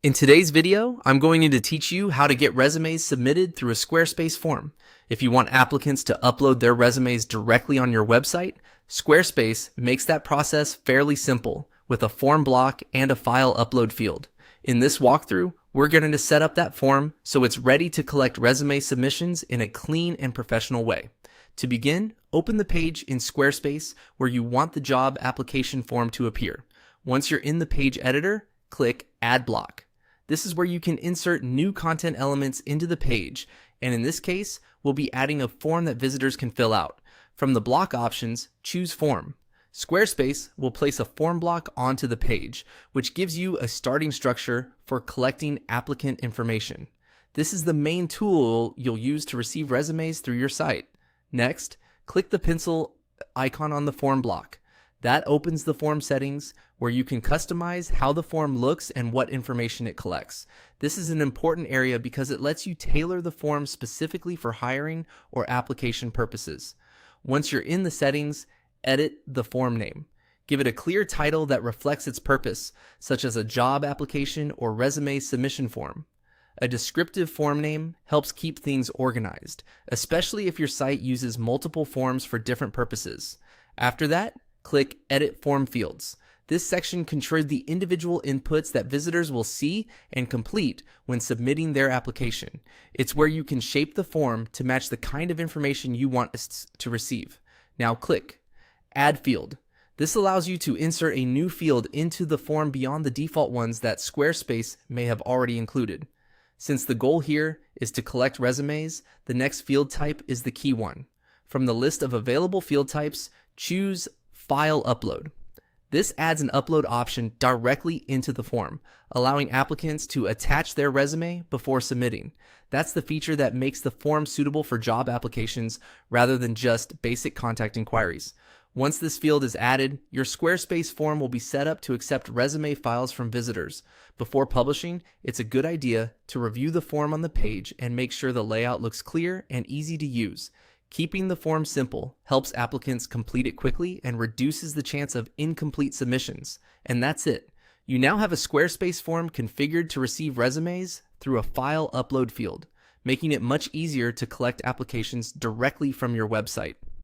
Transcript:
In today's video, I'm going to teach you how to get resumes submitted through a Squarespace form. If you want applicants to upload their resumes directly on your website, Squarespace makes that process fairly simple with a form block and a file upload field. In this walkthrough, we're going to set up that form so it's ready to collect resume submissions in a clean and professional way. To begin, open the page in Squarespace where you want the job application form to appear. Once you're in the page editor, click Add Block. This is where you can insert new content elements into the page, and in this case, we'll be adding a form that visitors can fill out. From the block options, choose Form. Squarespace will place a form block onto the page, which gives you a starting structure for collecting applicant information. This is the main tool you'll use to receive resumes through your site. Next, click the pencil icon on the form block. That opens the form settings where you can customize how the form looks and what information it collects. This is an important area because it lets you tailor the form specifically for hiring or application purposes. Once you're in the settings, edit the form name. Give it a clear title that reflects its purpose, such as a job application or resume submission form. A descriptive form name helps keep things organized, especially if your site uses multiple forms for different purposes. After that, click Edit Form Fields. This section controls the individual inputs that visitors will see and complete when submitting their application. It's where you can shape the form to match the kind of information you want us to receive. Now click Add Field. This allows you to insert a new field into the form beyond the default ones that Squarespace may have already included. Since the goal here is to collect resumes, the next field type is the key one. From the list of available field types, choose File Upload. This adds an upload option directly into the form, allowing applicants to attach their resume before submitting. That's the feature that makes the form suitable for job applications rather than just basic contact inquiries. Once this field is added, your Squarespace form will be set up to accept resume files from visitors. Before publishing, it's a good idea to review the form on the page and make sure the layout looks clear and easy to use. Keeping the form simple helps applicants complete it quickly and reduces the chance of incomplete submissions. And that's it. You now have a Squarespace form configured to receive resumes through a file upload field, making it much easier to collect applications directly from your website.